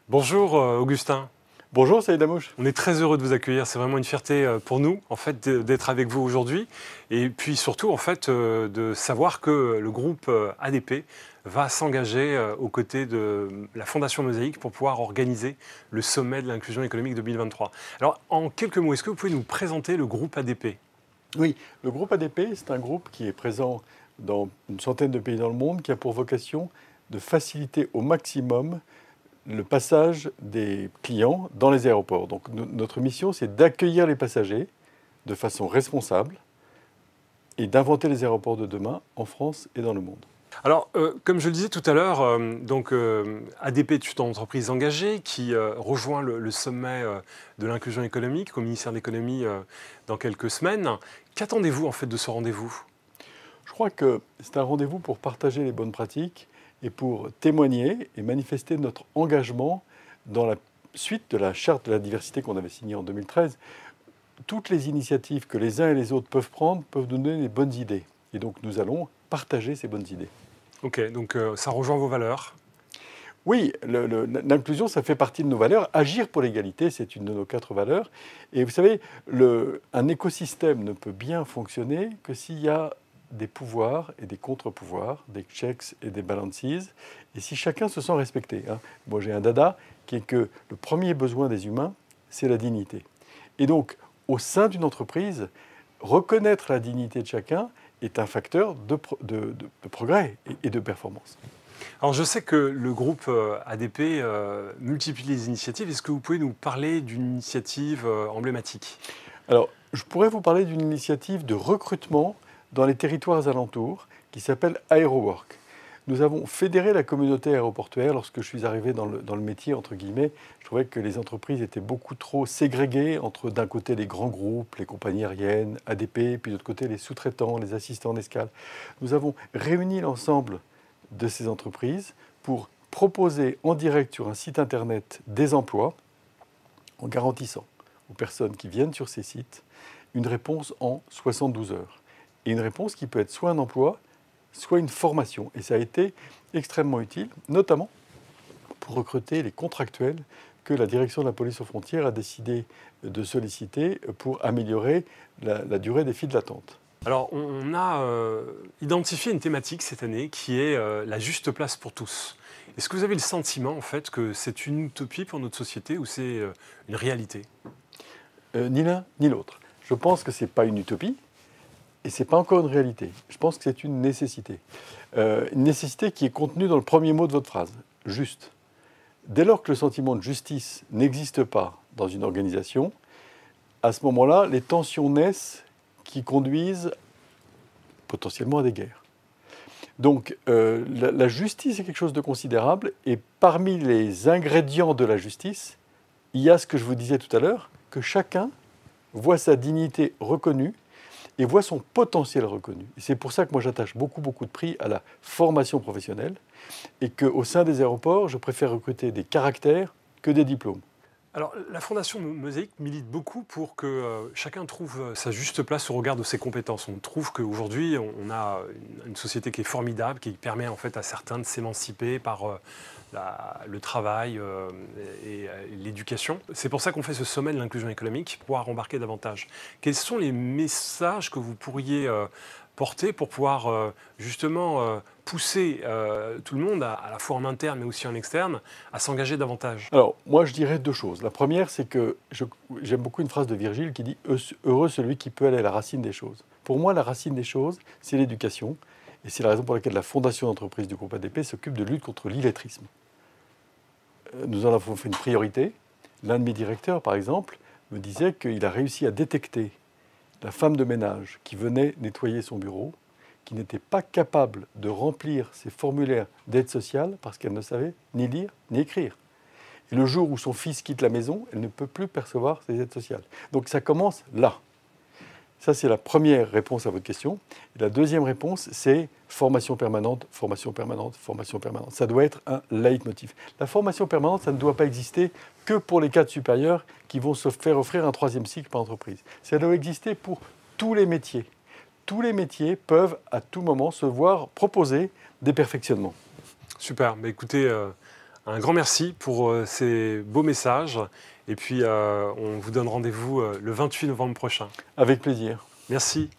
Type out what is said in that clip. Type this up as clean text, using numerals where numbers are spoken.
Bonjour Augustin, Bonjour, Saïd Amouche. on est très heureux de vous accueillir, c'est vraiment une fierté pour nous en fait d'être avec vous aujourd'hui et puis surtout en fait de savoir que le groupe ADP va s'engager aux côtés de la Fondation Mosaïque pour pouvoir organiser le sommet de l'inclusion économique 2023. Alors en quelques mots, est-ce que vous pouvez nous présenter le groupe ADP? Oui, le groupe ADP, c'est un groupe qui est présent dans une centaine de pays dans le monde, qui a pour vocation de faciliter au maximum le passage des clients dans les aéroports. Donc notre mission, c'est d'accueillir les passagers de façon responsable et d'inventer les aéroports de demain en France et dans le monde. Alors, comme je le disais tout à l'heure, ADP est une entreprise engagée qui rejoint le sommet de l'inclusion économique au ministère de l'économie dans quelques semaines. Qu'attendez-vous en fait de ce rendez-vous? Je crois que c'est un rendez-vous pour partager les bonnes pratiques et pour témoigner et manifester notre engagement dans la suite de la charte de la diversité qu'on avait signée en 2013. Toutes les initiatives que les uns et les autres peuvent prendre peuvent nous donner des bonnes idées. Et donc nous allons partager ces bonnes idées. Ok, donc ça rejoint vos valeurs. Oui, l'inclusion, ça fait partie de nos valeurs. Agir pour l'égalité, c'est une de nos 4 valeurs. Et vous savez, un écosystème ne peut bien fonctionner que s'il y a des pouvoirs et des contre-pouvoirs, des checks et des balances, et si chacun se sent respecté. Moi, j'ai un dada qui est que le premier besoin des humains, c'est la dignité. Et donc, au sein d'une entreprise, reconnaître la dignité de chacun est un facteur de progrès et de performance. Alors je sais que le groupe ADP multiplie les initiatives. Est-ce que vous pouvez nous parler d'une initiative emblématique? Alors, je pourrais vous parler d'une initiative de recrutement dans les territoires alentours qui s'appelle AeroWork. Nous avons fédéré la communauté aéroportuaire. Lorsque je suis arrivé dans le métier, entre guillemets, je trouvais que les entreprises étaient beaucoup trop ségrégées entre, d'un côté, les grands groupes, les compagnies aériennes, ADP, puis de l'autre côté, les sous-traitants, les assistants d'escale. Nous avons réuni l'ensemble de ces entreprises pour proposer en direct sur un site internet des emplois en garantissant aux personnes qui viennent sur ces sites une réponse en 72 heures. Et une réponse qui peut être soit un emploi, soit une formation. Et ça a été extrêmement utile, notamment pour recruter les contractuels que la direction de la police aux frontières a décidé de solliciter pour améliorer la durée des files d'attente. Alors on a identifié une thématique cette année qui est la juste place pour tous. Est-ce que vous avez le sentiment en fait que c'est une utopie pour notre société ou c'est une réalité? Ni l'un ni l'autre. Je pense que ce n'est pas une utopie. Et ce n'est pas encore une réalité. Je pense que c'est une nécessité. Une nécessité qui est contenue dans le premier mot de votre phrase, juste. Dès lors que le sentiment de justice n'existe pas dans une organisation, à ce moment-là, les tensions naissent qui conduisent potentiellement à des guerres. Donc la justice est quelque chose de considérable et parmi les ingrédients de la justice, il y a ce que je vous disais tout à l'heure, que chacun voit sa dignité reconnue et voit son potentiel reconnu. Et c'est pour ça que moi j'attache beaucoup de prix à la formation professionnelle et qu'au sein des aéroports, je préfère recruter des caractères que des diplômes. Alors la Fondation Mosaïque milite beaucoup pour que chacun trouve sa juste place au regard de ses compétences. On trouve qu'aujourd'hui on a une société qui est formidable, qui permet en fait à certains de s'émanciper par le travail et l'éducation. C'est pour ça qu'on fait ce sommet de l'inclusion économique, pour pouvoir embarquer davantage. Quels sont les messages que vous pourriez porter pour pouvoir justement pousser tout le monde, à la fois en interne mais aussi en externe, à s'engager davantage? Alors, moi je dirais 2 choses. La première, c'est que j'aime beaucoup une phrase de Virgile qui dit « Heureux celui qui peut aller à la racine des choses ». Pour moi, la racine des choses, c'est l'éducation. Et c'est la raison pour laquelle la fondation d'entreprise du groupe ADP s'occupe de lutte contre l'illettrisme. Nous en avons fait une priorité. L'un de mes directeurs, par exemple, me disait qu'il a réussi à détecter la femme de ménage qui venait nettoyer son bureau, qui n'était pas capable de remplir ses formulaires d'aide sociale parce qu'elle ne savait ni lire ni écrire. Et le jour où son fils quitte la maison, elle ne peut plus percevoir ses aides sociales. Donc ça commence là. Ça, c'est la première réponse à votre question. Et la deuxième réponse, c'est formation permanente, formation permanente, formation permanente. Ça doit être un leitmotiv. La formation permanente, ça ne doit pas exister que pour les cadres supérieurs qui vont se faire offrir un 3e cycle par entreprise. Ça doit exister pour tous les métiers. Tous les métiers peuvent à tout moment se voir proposer des perfectionnements. Super, bah, écoutez, Un grand merci pour ces beaux messages. Et puis, on vous donne rendez-vous le 28 novembre prochain. Avec plaisir. Merci.